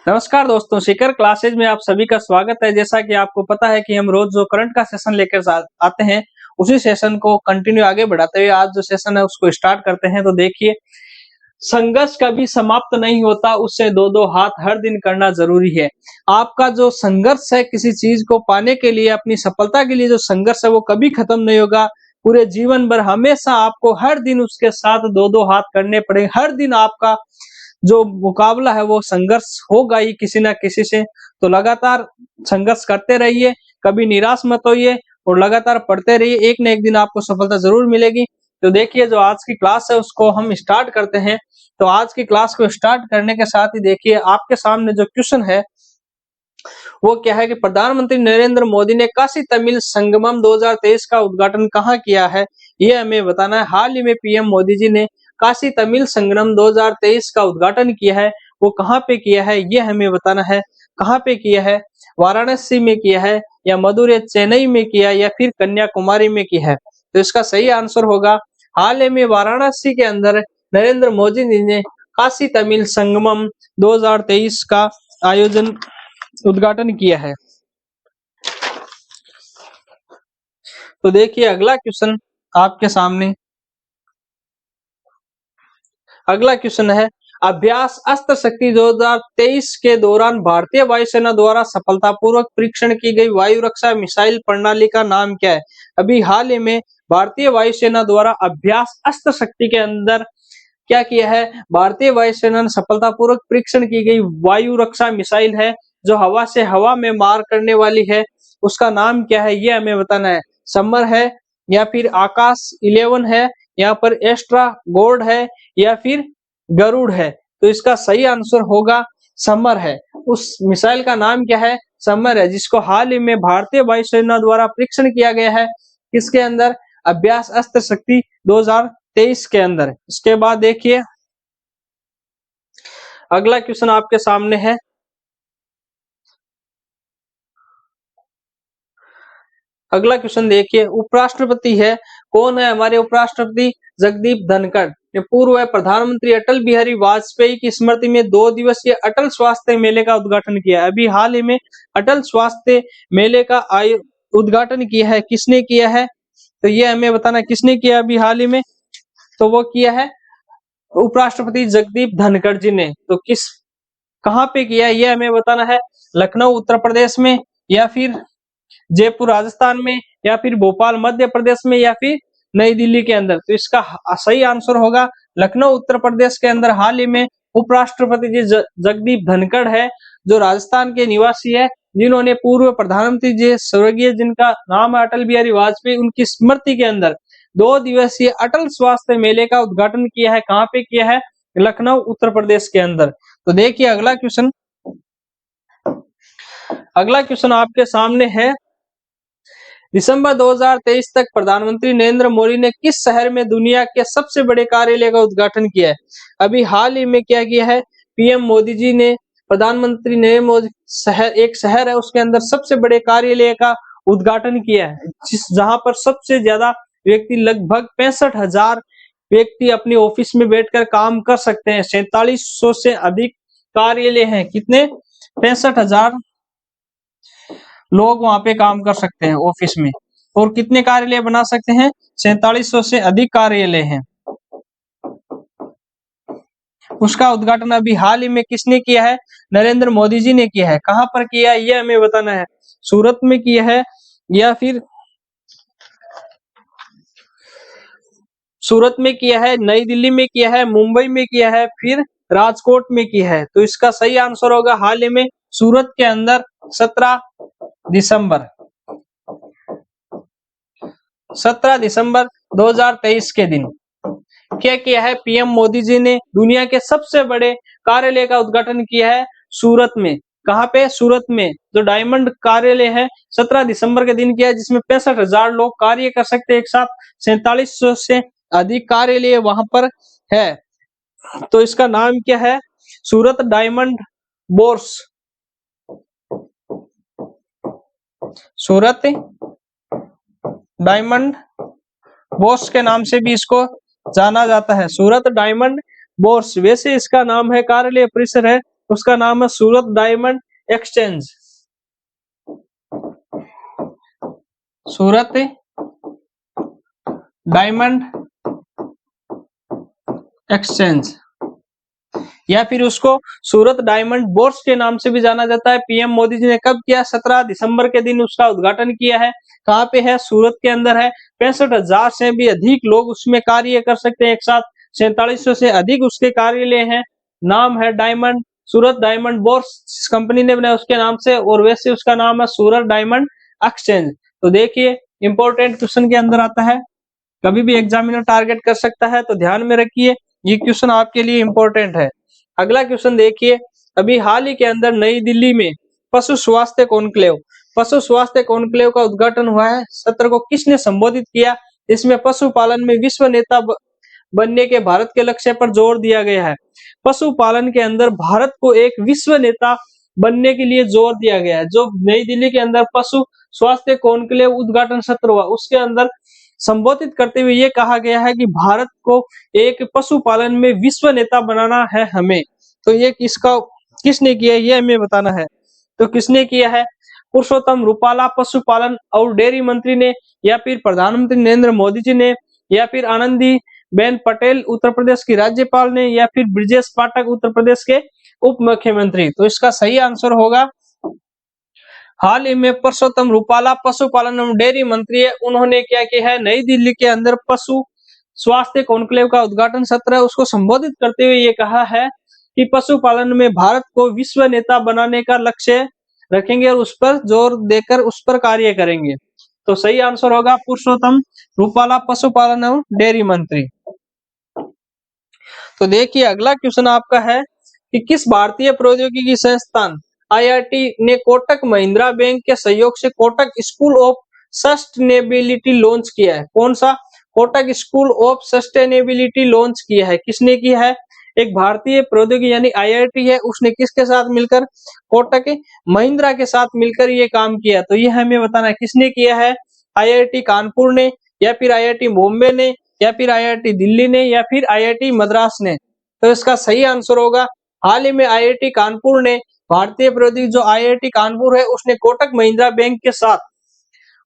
नमस्कार दोस्तों, शिखर क्लासेज में आप सभी का स्वागत है। जैसा कि आपको पता है कि हम रोज जो करंट का सेशन लेकर आते हैं, उसी सेशन को कंटिन्यू आगे बढ़ाते हुए आज जो सेशन है उसको स्टार्ट करते हैं। तो देखिए, संघर्ष कभी समाप्त नहीं होता, उससे दो हाथ हर दिन करना जरूरी है। आपका जो संघर्ष है किसी चीज को पाने के लिए, अपनी सफलता के लिए जो संघर्ष है वो कभी खत्म नहीं होगा। पूरे जीवन भर हमेशा आपको हर दिन उसके साथ दो हाथ करने पड़े। हर दिन आपका जो मुकाबला है वो संघर्ष होगा ही किसी ना किसी से। तो लगातार संघर्ष करते रहिए, कभी निराश मत होइए और लगातार पढ़ते रहिए। एक न एक दिन आपको सफलता जरूर मिलेगी। तो देखिए, जो आज की क्लास है उसको हम स्टार्ट करते हैं। तो आज की क्लास को स्टार्ट करने के साथ ही देखिए, आपके सामने जो क्वेश्चन है वो क्या है कि प्रधानमंत्री नरेंद्र मोदी ने काशी तमिल संगमम 2023 का उद्घाटन कहाँ किया है, ये हमें बताना है। हाल ही में पीएम मोदी जी ने काशी तमिल संगम 2023 का उद्घाटन किया है, वो कहाँ पे किया है ये हमें बताना है। कहाँ पे किया है? वाराणसी में किया है, या मदुरै चेन्नई में किया, या फिर कन्याकुमारी में किया है? तो इसका सही आंसर होगा, हाल ही में वाराणसी के अंदर नरेंद्र मोदी जी ने काशी तमिल संगमम 2023 का आयोजन उद्घाटन किया है। तो देखिए, अगला क्वेश्चन आपके सामने, अगला क्वेश्चन है, अभ्यास अस्त्र शक्ति 2023 के दौरान भारतीय वायुसेना द्वारा सफलतापूर्वक परीक्षण की गई वायु रक्षा मिसाइल प्रणाली का नाम क्या है? अभी हाल ही में भारतीय वायुसेना द्वारा अभ्यास अस्त्र शक्ति के अंदर क्या किया है? भारतीय वायुसेना ने सफलतापूर्वक परीक्षण की गई वायु रक्षा मिसाइल है, जो हवा से हवा में मार करने वाली है। उसका नाम क्या है ये हमें बताना है। समर है, या फिर आकाश 11 है, यहाँ पर एस्ट्रा गोर्ड है, या फिर गरुड़ है? तो इसका सही आंसर होगा समर है। उस मिसाइल का नाम क्या है? समर है, जिसको हाल ही में भारतीय वायुसेना द्वारा परीक्षण किया गया है। किसके अंदर? अभ्यास अस्त्र शक्ति 2023 के अंदर। इसके बाद देखिए, अगला क्वेश्चन आपके सामने है। अगला क्वेश्चन देखिए, उपराष्ट्रपति है, कौन है हमारे उपराष्ट्रपति? जगदीप धनखड़। ये पूर्व प्रधानमंत्री अटल बिहारी वाजपेयी की स्मृति में 2 दिवसीय अटल स्वास्थ्य मेले का उद्घाटन किया। अभी हाल ही में अटल स्वास्थ्य मेले का उद्घाटन किया है, किसने किया है? तो ये हमें बताना, किसने किया अभी हाल ही में? तो वो किया है उपराष्ट्रपति जगदीप धनखड़ जी ने। तो किस, कहाँ पे किया है ये हमें बताना है। लखनऊ उत्तर प्रदेश में, या फिर जयपुर राजस्थान में, या फिर भोपाल मध्य प्रदेश में, या फिर नई दिल्ली के अंदर? तो इसका सही आंसर होगा लखनऊ उत्तर प्रदेश के अंदर। हाल ही में उपराष्ट्रपति जी जगदीप धनखड़ है, जो राजस्थान के निवासी है, जिन्होंने पूर्व प्रधानमंत्री जी स्वर्गीय जिनका नाम है अटल बिहारी वाजपेयी, उनकी स्मृति के अंदर 2 दिवसीय अटल स्वास्थ्य मेले का उद्घाटन किया है। कहाँ पे किया है? लखनऊ उत्तर प्रदेश के अंदर। तो देखिए, अगला क्वेश्चन, अगला क्वेश्चन आपके सामने है। दिसंबर 2023 तक प्रधानमंत्री नरेंद्र मोदी ने किस शहर में दुनिया के सबसे बड़े कार्यालय का उद्घाटन किया है? अभी हाल ही में क्या किया है? पीएम मोदी जी ने, प्रधानमंत्री नरेंद्र मोदी एक शहर है उसके अंदर सबसे बड़े कार्यालय का उद्घाटन किया है, जहां पर सबसे ज्यादा व्यक्ति, लगभग 65,000 व्यक्ति अपने ऑफिस में बैठकर काम कर सकते हैं। 4700 से अधिक कार्यालय हैं। कितने? 65,000 लोग वहां पे काम कर सकते हैं ऑफिस में। और कितने कार्यालय बना सकते हैं? 4700 से अधिक कार्यालय हैं। उसका उद्घाटन अभी हाल ही में किसने किया है? नरेंद्र मोदी जी ने किया है। कहां पर किया है ये हमें बताना है। सूरत में किया है, या फिर सूरत में किया है, नई दिल्ली में किया है, मुंबई में किया है, फिर राजकोट में किया है? तो इसका सही आंसर होगा हाल ही में सूरत के अंदर 17 दिसंबर 17 दिसंबर 2023 के दिन क्या किया है? पीएम मोदी जी ने दुनिया के सबसे बड़े कार्यालय का उद्घाटन किया है सूरत में। कहाँ पे? सूरत में। जो डायमंड कार्यालय है, 17 दिसंबर के दिन किया है, जिसमें 65,000 लोग कार्य कर सकते हैं एक साथ। 4700 से अधिक कार्यालय वहां पर है। तो इसका नाम क्या है? सूरत डायमंड बोर्स। सूरत डायमंड बोर्स के नाम से भी इसको जाना जाता है, सूरत डायमंड बोर्स। वैसे इसका नाम है, कार्यालय परिसर है उसका नाम है सूरत डायमंड एक्सचेंज। सूरत डायमंड एक्सचेंज, या फिर उसको सूरत डायमंड बोर्स के नाम से भी जाना जाता है। पीएम मोदी जी ने कब किया? 17 दिसंबर के दिन उसका उद्घाटन किया है। कहाँ पे है? सूरत के अंदर है। 65,000 से भी अधिक लोग उसमें कार्य कर सकते हैं एक साथ। 4700 से अधिक उसके कार्यालय हैं। नाम है डायमंड, सूरत डायमंड बोर्स कंपनी ने बनाया उसके नाम से, और वैसे उसका नाम है सूरत डायमंड एक्सचेंज। तो देखिए इंपॉर्टेंट क्वेश्चन के अंदर आता है, कभी भी एग्जामिनर टारगेट कर सकता है, तो ध्यान में रखिए ये क्वेश्चन आपके लिए इंपॉर्टेंट है। अगला क्वेश्चन देखिए, अभी हाल ही के अंदर नई दिल्ली में पशु स्वास्थ्य कॉन्क्लेव का उद्घाटन हुआ है। सत्र को किसने संबोधित किया? इसमें पशुपालन में विश्व नेता बनने के भारत के लक्ष्य पर जोर दिया गया है। पशुपालन के अंदर भारत को एक विश्व नेता बनने के लिए जोर दिया गया है। जो नई दिल्ली के अंदर पशु स्वास्थ्य कॉन्क्लेव उद्घाटन सत्र हुआ, उसके अंदर संबोधित करते हुए ये कहा गया है कि भारत को एक पशुपालन में विश्व नेता बनाना है हमें। तो ये किसने किया, ये हमें बताना है। तो किसने किया है? पुरुषोत्तम रूपाला पशुपालन और डेयरी मंत्री ने, या फिर प्रधानमंत्री नरेंद्र मोदी जी ने, या फिर आनंदी बेन पटेल उत्तर प्रदेश की राज्यपाल ने, या फिर ब्रजेश पाठक उत्तर प्रदेश के उप मुख्यमंत्री। तो इसका सही आंसर होगा, हाल ही में पुरुषोत्तम रूपाला पशुपालन एवं डेयरी मंत्री है, उन्होंने क्या किया है? नई दिल्ली के अंदर पशु स्वास्थ्य कॉन्क्लेव का उद्घाटन सत्र है, उसको संबोधित करते हुए ये कहा है कि पशुपालन में भारत को विश्व नेता बनाने का लक्ष्य रखेंगे और उस पर जोर देकर उस पर कार्य करेंगे। तो सही आंसर होगा पुरुषोत्तम रूपाला पशुपालन एवं डेयरी मंत्री। तो देखिए अगला क्वेश्चन आपका है कि किस भारतीय प्रौद्योगिकी संस्थान आईआईटी ने कोटक महिंद्रा बैंक के सहयोग से Kotak school of sustainability launch किया है? कौन सा? Kotak school of sustainability launch किया है। किसने किया है? एक भारतीय प्रौद्योगिकी यानी आईआईटी है, उसने किसके साथ मिलकर? कोटक महिंद्रा के साथ मिलकर ये काम किया। तो ये हमें बताना है किसने किया है? आईआईटी कानपुर ने, या फिर आईआईटी बॉम्बे ने, या फिर आईआईटी दिल्ली ने, या फिर आईआईटी मद्रास ने। तो इसका सही आंसर होगा, हाल ही में आईआईटी कानपुर ने, भारतीय प्रौद्योगिकी जो आईआईटी कानपुर है उसने कोटक महिंद्रा बैंक के साथ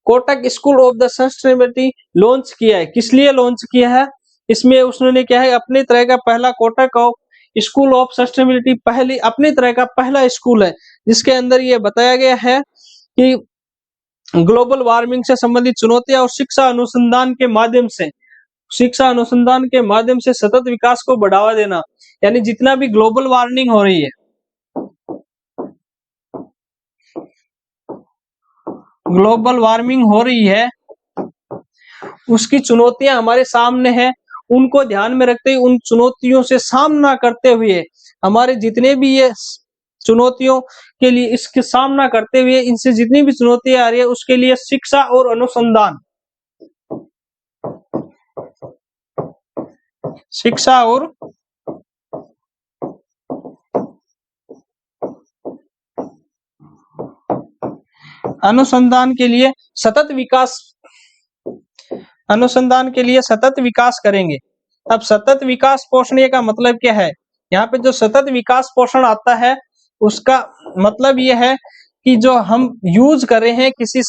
Kotak school of the sustainability launch किया है। किस लिए लॉन्च किया है? इसमें उसने क्या है, अपने तरह का पहला कोटक स्कूल ऑफ सस्टेनेबिलिटी पहली अपने तरह का पहला स्कूल है, जिसके अंदर ये बताया गया है कि ग्लोबल वार्मिंग से संबंधित चुनौतियां और शिक्षा अनुसंधान के माध्यम से सतत विकास को बढ़ावा देना। यानी जितना भी ग्लोबल वार्मिंग हो रही है, उसकी चुनौतियां हमारे सामने हैं, उनको ध्यान में रखते हुए, उन चुनौतियों से सामना करते हुए, हमारे जितने भी ये चुनौतियों के लिए इसके सामना करते हुए, इनसे जितनी भी चुनौतियां आ रही है उसके लिए शिक्षा और अनुसंधान अनुसंधान के लिए सतत विकास करेंगे। अब सतत विकास पोषण का मतलब क्या है? यहाँ पे जो सतत विकास पोषण आता है उसका मतलब यह है कि जो हम यूज कर रहे हैं किसी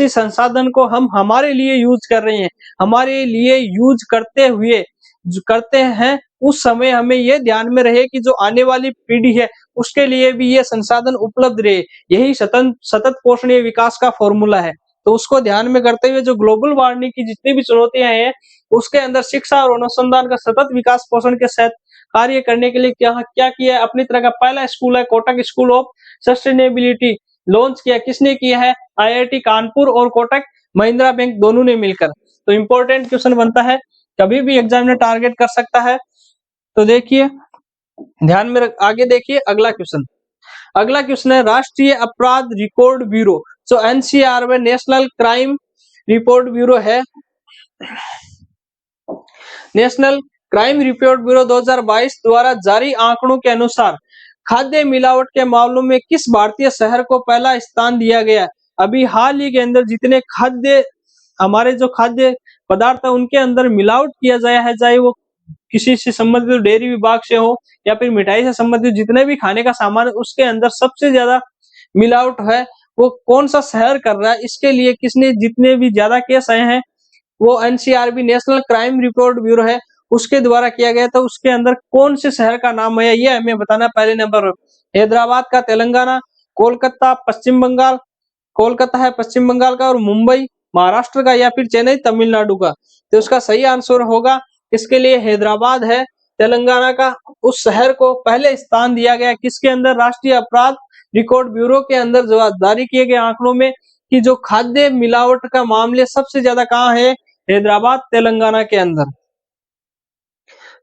संसाधन को हम हमारे लिए यूज कर रहे हैं, हमारे लिए यूज करते हुए जो करते हैं उस समय हमें यह ध्यान में रहे कि जो आने वाली पीढ़ी है उसके लिए भी ये संसाधन उपलब्ध रहे। यही सतत पोषणीय विकास का फॉर्मूला है। तो उसको ध्यान में करते हुए जो ग्लोबल वार्मिंग की जितनी भी चुनौतियां हैं उसके अंदर शिक्षा और अनुसंधान का सतत विकास पोषण के साथ कार्य करने के लिए क्या किया है? अपनी तरह का पहला स्कूल है Kotak school of sustainability launch किया। किसने किया है? आईआईटी कानपुर और कोटक महिंद्रा बैंक दोनों ने मिलकर। तो इंपॉर्टेंट क्वेश्चन बनता है, कभी भी एग्जामिनर टारगेट कर सकता है। तो देखिए ध्यान में आगे देखिए अगला क्वेश्चन है राष्ट्रीय अपराध रिकॉर्ड ब्यूरो, जो एनसीआर में नेशनल क्राइम रिपोर्ट ब्यूरो है। नेशनल क्राइम रिपोर्ट ब्यूरो 2022 द्वारा जारी आंकड़ों के अनुसार खाद्य मिलावट के मामलों में किस भारतीय शहर को पहला स्थान दिया गया? अभी हाल ही के अंदर जितने हमारे जो खाद्य पदार्थ है उनके अंदर मिलावट किया गया है, चाहे वो किसी से संबंधित डेयरी विभाग से हो या फिर मिठाई से संबंधित जितने भी खाने का सामान है उसके अंदर सबसे ज्यादा मिलावट है वो कौन सा शहर कर रहा है, इसके लिए किसने जितने भी ज्यादा केस आए हैं वो NCRB national crime report bureau है उसके द्वारा किया गया था, उसके अंदर कौन से शहर का नाम है ये हमें बताना। पहले नंबर हैदराबाद का तेलंगाना, कोलकाता पश्चिम बंगाल, कोलकाता है पश्चिम बंगाल का, और मुंबई महाराष्ट्र का, या फिर चेन्नई तमिलनाडु का। तो उसका सही आंसर होगा इसके लिए हैदराबाद है तेलंगाना का। उस शहर को पहले स्थान दिया गया किसके अंदर, राष्ट्रीय अपराध रिकॉर्ड ब्यूरो के अंदर जो जारी किए गए आंकड़ों में कि जो खाद्य मिलावट का मामले सबसे ज्यादा कहाँ है, हैदराबाद तेलंगाना के अंदर।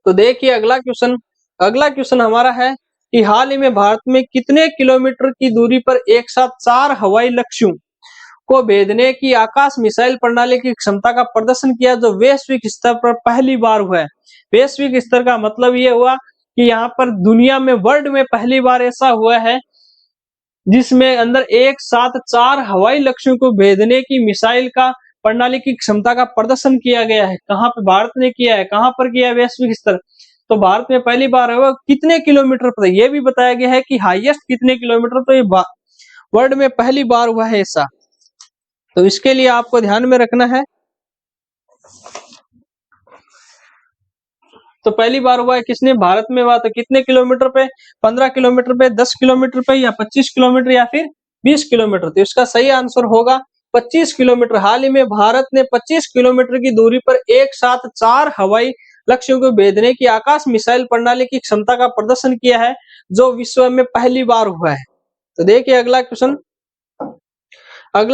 तो देखिए अगला क्वेश्चन हमारा है कि हाल ही में भारत में कितने किलोमीटर की दूरी पर एक साथ 4 हवाई लक्ष्यों को भेदने की आकाश मिसाइल प्रणाली की क्षमता का प्रदर्शन किया जो वैश्विक स्तर पर पहली बार हुआ है। वैश्विक स्तर का मतलब ये हुआ कि यहाँ पर दुनिया में वर्ल्ड में पहली बार ऐसा हुआ है जिसमें अंदर एक साथ 4 हवाई लक्ष्यों को भेदने की मिसाइल का प्रणाली की क्षमता का प्रदर्शन किया गया है। कहाँ पे भारत ने किया है, कहाँ पर किया है वैश्विक स्तर, तो भारत में पहली बार है। कितने किलोमीटर पर, यह भी बताया गया है कि हाईएस्ट कितने किलोमीटर, तो ये वर्ल्ड में पहली बार हुआ है ऐसा। तो इसके लिए आपको ध्यान में रखना है। तो पहली बार हुआ है किसने, भारत में हुआ। तो कितने किलोमीटर पे, 15 किलोमीटर पे, 10 किलोमीटर पे, या 25 किलोमीटर, या फिर 20 किलोमीटर। तो इसका सही आंसर होगा 25 किलोमीटर। हाल ही में भारत ने 25 किलोमीटर की दूरी पर एक साथ 4 हवाई लक्ष्यों को भेदने की आकाश मिसाइल प्रणाली की क्षमता का प्रदर्शन किया है जो विश्व में पहली बार हुआ है। तो देखिए अगला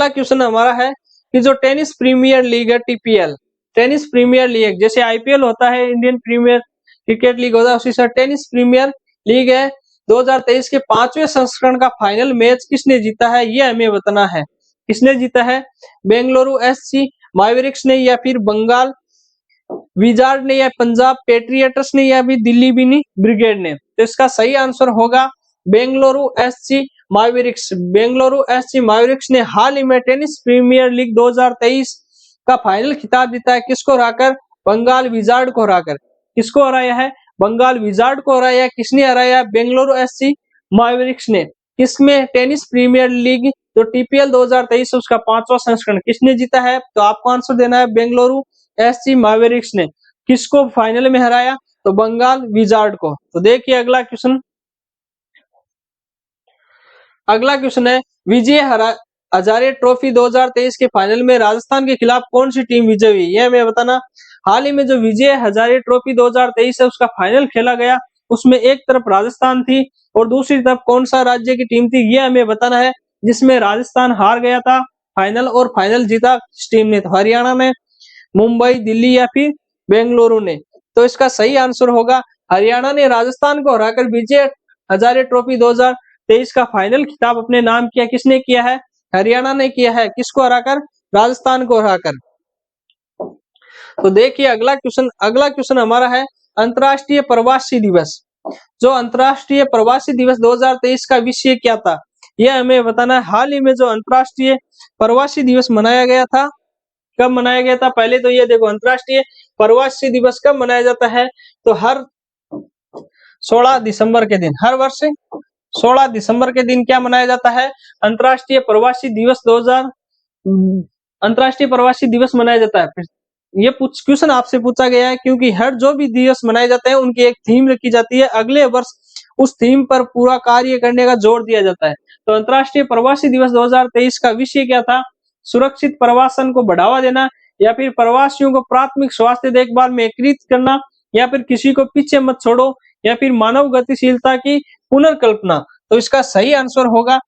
क्वेश्चन हमारा है कि जो टेनिस प्रीमियर लीग है टीपीएल, टेनिस प्रीमियर लीग जैसे आईपीएल होता है, इंडियन प्रीमियर क्रिकेट लीग होता है, उसी से टेनिस प्रीमियर लीग है 2023 के 5वें संस्करण का फाइनल मैच किसने जीता है ये हमें बताना है। किसने जीता है, बेंगलुरु एससी मैवरिक्स ने, या फिर बंगाल विजार्ड ने, या पंजाब पेट्रियट्स ने, या फिर दिल्ली बिनी ब्रिगेड ने। तो इसका सही आंसर होगा Bengaluru SC Mavericks. Bengaluru SC Mavericks ने हाल ही में टेनिस प्रीमियर लीग 2023 का फाइनल खिताब जीता है। किसको हराकर, बंगाल विजार्ड को हराकर। किसको हराया है, बंगाल विजार्ड को हराया। किसने हराया, बेंगलुरु एससी मैवरिक्स ने। किसमें, टेनिस प्रीमियर लीग जो टीपीएल 2023 उसका 5वां संस्करण किसने जीता है, तो आपको आंसर देना है बेंगलुरु एससी मैवरिक्स ने। किसको फाइनल में हराया, तो बंगाल विजार्ड को। तो देखिए अगला क्वेश्चन है विजय हजारे ट्रॉफी 2023 के फाइनल में राजस्थान के खिलाफ कौन सी टीम विजय हुई, यह हमें बताना। हाल ही में जो विजय हजारे ट्रॉफी 2023 है उसका फाइनल खेला गया, उसमें एक तरफ राजस्थान थी और दूसरी तरफ कौन सा राज्य की टीम थी यह हमें बताना है, जिसमें राजस्थान हार गया था फाइनल और फाइनल जीता किस टीम ने, तो हरियाणा ने, मुंबई, दिल्ली, या फिर बेंगलुरु ने। तो इसका सही आंसर होगा हरियाणा ने राजस्थान को हराकर विजय हजारे ट्रॉफी 2023 का फाइनल खिताब अपने नाम किया। किसने किया है, हरियाणा ने किया है। किसको हराकर, राजस्थान को हराकर। तो देखिए अगला क्वेश्चन हमारा है अंतर्राष्ट्रीय प्रवासी दिवस। जो अंतर्राष्ट्रीय प्रवासी दिवस 2023 का विषय क्या था यह हमें बताना है। हाल ही में जो अंतर्राष्ट्रीय प्रवासी दिवस मनाया गया था, कब मनाया गया था, पहले तो ये देखो अंतर्राष्ट्रीय प्रवासी दिवस कब मनाया जाता है, तो हर 16 दिसंबर के दिन, हर वर्ष 16 दिसंबर के दिन क्या मनाया जाता है, अंतर्राष्ट्रीय प्रवासी दिवस अंतर्राष्ट्रीय प्रवासी दिवस मनाया जाता है। ये क्वेश्चन आपसे पूछा गया है क्योंकि हर जो भी दिवस मनाए जाते हैं उनकी एक थीम रखी जाती है, अगले वर्ष उस थीम पर पूरा कार्य करने का जोर दिया जाता है। तो अंतर्राष्ट्रीय प्रवासी दिवस 2023 का विषय क्या था, सुरक्षित प्रवासन को बढ़ावा देना, या फिर प्रवासियों को प्राथमिक स्वास्थ्य देखभाल में एकीकृत करना, या फिर किसी को पीछे मत छोड़ो, या फिर मानव गतिशीलता की पुनर्कल्पना। तो इसका सही आंसर होगा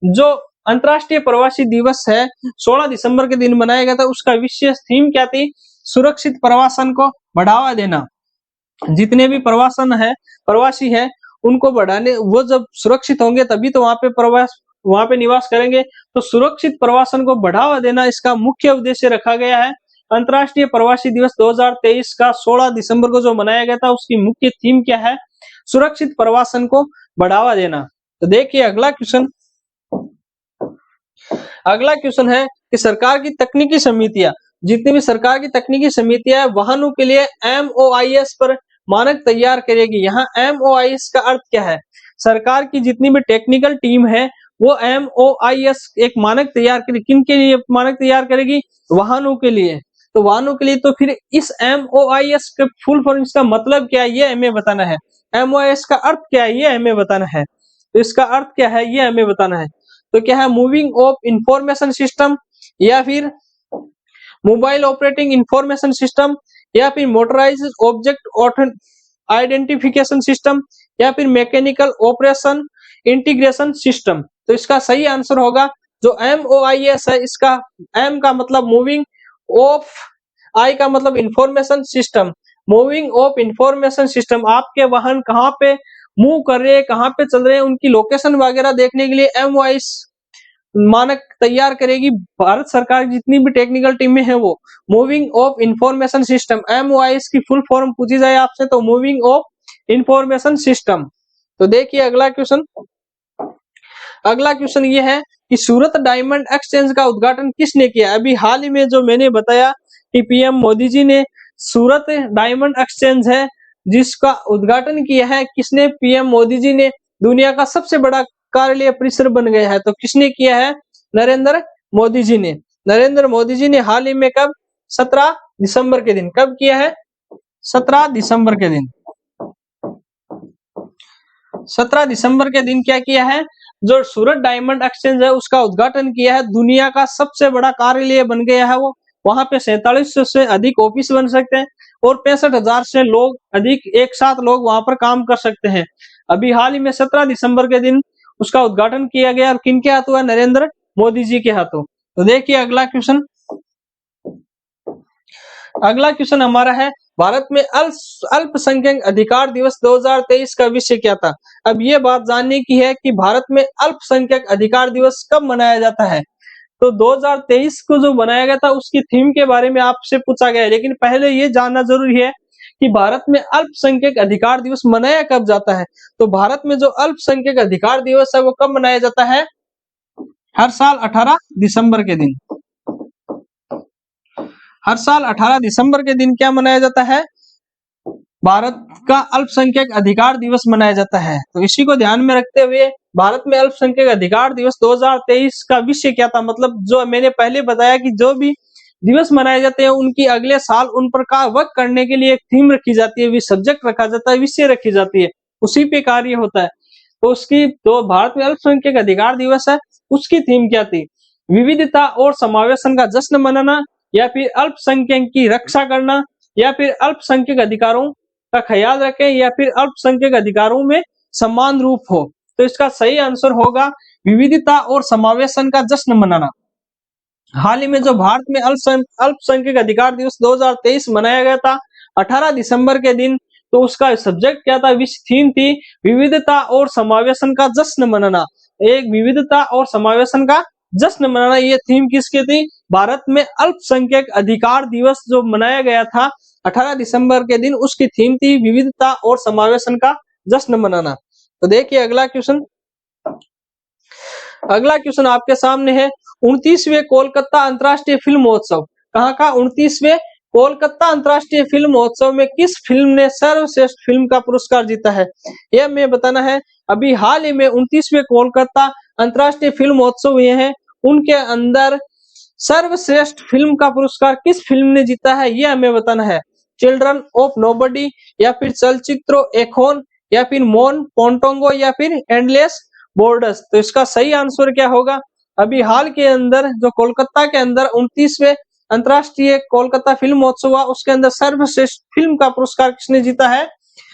जो अंतर्राष्ट्रीय प्रवासी दिवस है 16 दिसंबर के दिन मनाया गया था, उसका विशेष थीम क्या थी, सुरक्षित प्रवासन को बढ़ावा देना। जितने भी प्रवासी है उनको बढ़ाने, वो जब सुरक्षित होंगे तभी तो वहां पे निवास करेंगे। तो सुरक्षित प्रवासन को बढ़ावा देना इसका मुख्य उद्देश्य रखा गया है। अंतर्राष्ट्रीय प्रवासी दिवस 2023 का 16 दिसंबर को जो मनाया गया था उसकी मुख्य थीम क्या है, सुरक्षित प्रवासन को बढ़ावा देना। तो देखिए अगला क्वेश्चन है कि सरकार की तकनीकी समितियां, जितनी भी सरकार की तकनीकी समितियां वाहनों के लिए MOIS पर मानक तैयार करेगी। यहाँ MOIS का अर्थ क्या है? सरकार की जितनी भी टेक्निकल टीम है वो MOIS एक मानक तैयार करेगी। किन के लिए मानक तैयार करेगी? वाहनों के लिए। तो वाहनों के लिए तो फिर इस MOIS का फुल फॉर्म, इसका मतलब क्या है ये हमें बताना है। MOIS का अर्थ क्या है ये हमें बताना है। तो इसका अर्थ क्या है ये हमें बताना है। तो क्या है? मूविंग ऑफ इंफॉर्मेशन सिस्टम, या फिर मोबाइल ऑपरेटिंग इंफॉर्मेशन सिस्टम, या फिर मोटराइज्ड ऑब्जेक्ट आइडेंटिफिकेशन सिस्टम, या फिर मैकेनिकल ऑपरेशन इंटीग्रेशन सिस्टम। तो इसका सही आंसर होगा जो MOIS है। इसका M का मतलब मूविंग ऑफ, I का मतलब information system, moving of information system. आपके वाहन कहाँ पे मूव कर रहे हैं, कहाँ पे चल रहे हैं, उनकी लोकेशन वगैरह देखने के लिए MOIS मानक तैयार करेगी भारत सरकार की जितनी भी टेक्निकल टीमें हैं वो। Moving of information system, MOIS की फुल फॉर्म पूछी जाए आपसे तो मूविंग ऑफ इंफॉर्मेशन सिस्टम। तो देखिए अगला क्वेश्चन। अगला क्वेश्चन ये है कि सूरत डायमंड एक्सचेंज का उद्घाटन किसने किया? अभी हाल ही में जो मैंने बताया कि PM मोदी जी ने सूरत डायमंड एक्सचेंज है जिसका उद्घाटन किया है। किसने? PM मोदी जी ने। दुनिया का सबसे बड़ा कार्यालय परिसर बन गया है। तो किसने किया है? नरेंद्र मोदी जी ने। नरेंद्र मोदी जी ने हाल ही में कब? 17 दिसंबर के दिन। कब किया है? 17 दिसंबर के दिन। 17 दिसंबर के दिन क्या किया है? जो सूरत डायमंड एक्सचेंज है उसका उद्घाटन किया है। दुनिया का सबसे बड़ा कार्यालय बन गया है वो। वहां पे 4700 से अधिक ऑफिस बन सकते हैं और 65,000 से लोग अधिक एक साथ लोग वहां पर काम कर सकते हैं। अभी हाल ही में 17 दिसंबर के दिन उसका उद्घाटन किया गया और किनके हाथों है? नरेंद्र मोदी जी के हाथों। तो देखिए अगला क्वेश्चन। अगला क्वेश्चन हमारा है भारत में अल्पसंख्यक अधिकार दिवस 2023 का विषय क्या था? अब ये बात जानने की है कि भारत में अल्पसंख्यक अधिकार दिवस कब मनाया जाता है। तो 2023 को जो बनाया गया था उसकी थीम के बारे में आपसे पूछा गया है, लेकिन पहले ये जानना जरूरी है कि भारत में अल्पसंख्यक अधिकार दिवस मनाया कब जाता है। तो भारत में जो अल्पसंख्यक अधिकार दिवस है वो कब मनाया जाता है? हर साल 18 दिसंबर के दिन। हर साल 18 दिसंबर के दिन क्या मनाया जाता है? भारत का अल्पसंख्यक अधिकार दिवस मनाया जाता है। तो इसी को ध्यान में रखते हुए भारत में अल्पसंख्यक अधिकार दिवस 2023 का विषय क्या था? मतलब जो मैंने पहले बताया कि जो भी दिवस मनाए जाते हैं उनकी अगले साल उन पर का वर्क करने के लिए एक थीम रखी जाती है, सब्जेक्ट रखा जाता है, विषय रखी जाती है, उसी पे कार्य होता है। तो उसकी तो भारत में अल्पसंख्यक अधिकार दिवस है, उसकी थीम क्या थी? विविधता और समावेशन का जश्न मनाना, या फिर अल्पसंख्यक की रक्षा करना, या फिर अल्पसंख्यक अधिकारों का ख्याल रखें, या फिर अल्पसंख्यक अधिकारों में समान रूप हो। तो इसका सही आंसर होगा विविधता और समावेशन का जश्न मनाना। हाल ही में जो भारत में अल्पसंख्यक अधिकार दिवस 2023 मनाया गया था 18 दिसंबर के दिन, तो उसका सब्जेक्ट क्या था? विषय थीम थी विविधता और समावेशन का जश्न मनाना। एक विविधता और समावेशन का जश्न मनाना, ये थीम किसकी थी? भारत में अल्पसंख्यक अधिकार दिवस जो मनाया गया था 18 दिसंबर के दिन, उसकी थीम थी विविधता और समावेशन का जश्न मनाना। तो देखिए अगला क्वेश्चन। अगला क्वेश्चन आपके सामने है 29वें कोलकाता अंतर्राष्ट्रीय फिल्म महोत्सव। कहाँ का? 29वें कोलकाता अंतर्राष्ट्रीय फिल्म महोत्सव में किस फिल्म ने सर्वश्रेष्ठ फिल्म का पुरस्कार जीता है? यह मैं बताना है। अभी हाल ही में 29वें कोलकाता अंतर्राष्ट्रीय फिल्म महोत्सव हुए हैं, उनके अंदर सर्वश्रेष्ठ फिल्म का पुरस्कार किस फिल्म ने जीता है यह हमें बताना है। चिल्ड्रन ऑफ नोबडी, या फिर चलचित्रो एखोन, या फिर मोन पोंटोंगो, या फिर एंडलेस बॉर्डर्स। तो इसका सही आंसर क्या होगा? अभी हाल के अंदर जो कोलकाता के अंदर 29वें अंतर्राष्ट्रीय कोलकाता फिल्म महोत्सव हुआ, उसके अंदर सर्वश्रेष्ठ फिल्म का पुरस्कार किसने जीता है?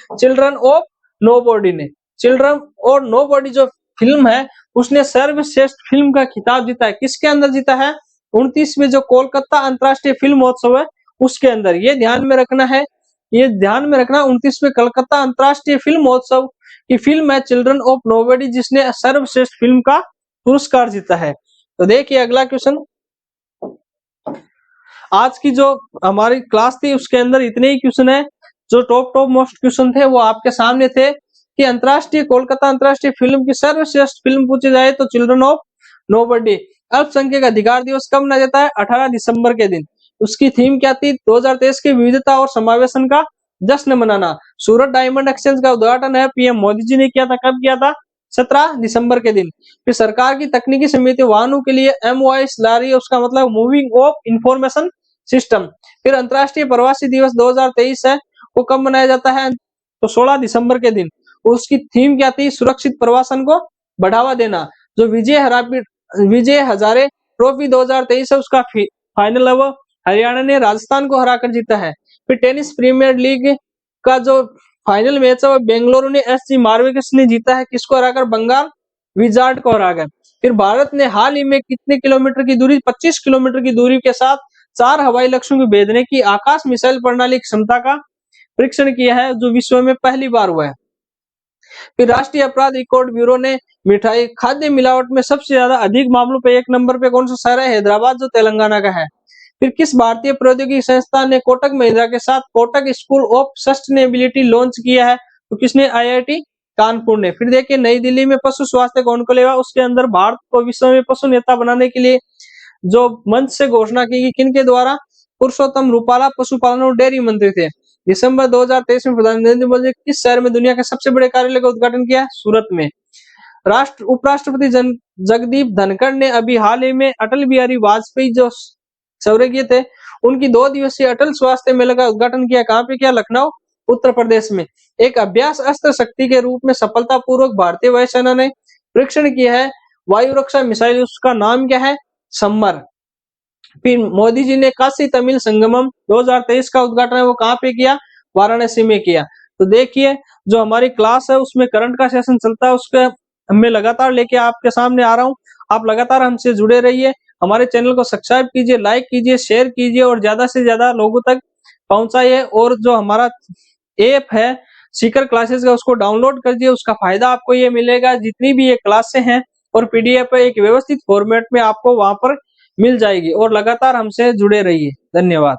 चिल्ड्रन ऑफ नोबडी ने। चिल्ड्रन और नोबडी जो फिल्म है उसने सर्वश्रेष्ठ फिल्म का खिताब जीता है। किसके अंदर जीता है? 29वें जो कोलकाता अंतर्राष्ट्रीय फिल्म महोत्सव है उसके अंदर। ये ध्यान में रखना है, ये ध्यान में रखना 29वें कोलकाता अंतर्राष्ट्रीय फिल्म महोत्सव की फिल्म है चिल्ड्रन ऑफ नोबडी, जिसने सर्वश्रेष्ठ फिल्म का पुरस्कार जीता है। तो देखिए अगला क्वेश्चन। आज की जो हमारी क्लास थी उसके अंदर इतने ही क्वेश्चन है। जो टॉप मोस्ट क्वेश्चन थे वो आपके सामने थे कि अंतर्राष्ट्रीय कोलकाता अंतर्राष्ट्रीय फिल्म की सर्वश्रेष्ठ फिल्म पूछी जाए तो चिल्ड्रन ऑफ नोबडी। अल्पसंख्यक अधिकार दिवस कब मनाया जाता है? 18 दिसंबर के दिन। उसकी थीम क्या थी? 2023 की विविधता और समावेशन का जश्न मनाना। सूरत डायमंड एक्सचेंज का उद्घाटन है पीएम मोदी जी ने किया था, कब किया था? 17 दिसंबर के दिन। फिर सरकार की तकनीकी समिति वाहनों के लिए MOIS ला रही है, उसका मतलब मूविंग ऑफ इंफॉर्मेशन सिस्टम। फिर अंतर्राष्ट्रीय प्रवासी दिवस 2023 है, वो कब मनाया जाता है? तो 16 दिसंबर के दिन। उसकी थीम क्या थी? सुरक्षित प्रवासन को बढ़ावा देना। जो विजय हजारे ट्रॉफी 2023 है, उसका फाइनल है वो हरियाणा ने राजस्थान को हराकर जीता है। फिर टेनिस प्रीमियर लीग का जो फाइनल मैच है वो बेंगलुरु ने SC मार्वेकस ने जीता है, किसको हराकर? बंगाल विजार्ड को हराकर। फिर भारत ने हाल ही में कितने किलोमीटर की दूरी? 25 किलोमीटर की दूरी के साथ 4 हवाई लक्ष्यों को भेजने की आकाश मिसाइल प्रणाली क्षमता का परीक्षण किया है, जो विश्व में पहली बार हुआ है। फिर राष्ट्रीय अपराध रिकॉर्ड ब्यूरो ने मिठाई खाद्य मिलावट में सबसे ज्यादा अधिक मामलों पे 1 नंबर पे कौन सा शहर है? हैदराबाद, जो तेलंगाना का है। फिर किस भारतीय प्रौद्योगिकी संस्थान ने कोटक महिंद्रा के साथ Kotak school of sustainability launch किया है? तो किसने? IIT कानपुर ने। फिर देखिए नई दिल्ली में पशु स्वास्थ्य कौन को लेगा? उसके अंदर भारत को विश्व में पशु नेता बनाने के लिए जो मंच से घोषणा की गई, किनके द्वारा? पुरुषोत्तम रूपाला पशुपालन और डेयरी मंत्री थे। दिसंबर 2023 में प्रधानमंत्री नरेंद्र मोदी ने किस शहर में दुनिया के सबसे बड़े कार्यालय का उद्घाटन किया? सूरत में। उपराष्ट्रपति जगदीप धनखड़ ने अभी हाल ही में अटल बिहारी वाजपेयी जो स्वर्गीय थे, उनकी 2 दिवसीय अटल स्वास्थ्य मेले का उद्घाटन किया। कहाँ पे किया? लखनऊ, उत्तर प्रदेश में। एक अभ्यास अस्त्र शक्ति के रूप में सफलतापूर्वक भारतीय वायुसेना ने परीक्षण किया है वायु रक्षा मिसाइल, उसका नाम क्या है? समर। फिर मोदी जी ने काशी तमिल संगमम 2023 का उद्घाटन है वो कहाँ पे किया? वाराणसी में किया। तो देखिए जो हमारी क्लास है उसमें करंट का सेशन चलता है, उसके मैं लगातार लेके आपके सामने आ रहा हूँ। आप लगातार हमसे जुड़े रहिए, हमारे चैनल को सब्सक्राइब कीजिए, लाइक कीजिए, शेयर कीजिए और ज्यादा से ज्यादा लोगों तक पहुंचाइए। और जो हमारा ऐप है सीकर क्लासेस का, उसको डाउनलोड कर दिए, उसका फायदा आपको ये मिलेगा, जितनी भी ये क्लासें हैं और PDF है एक व्यवस्थित फॉर्मेट में आपको वहां पर मिल जाएगी। और लगातार हमसे जुड़े रहिए। धन्यवाद।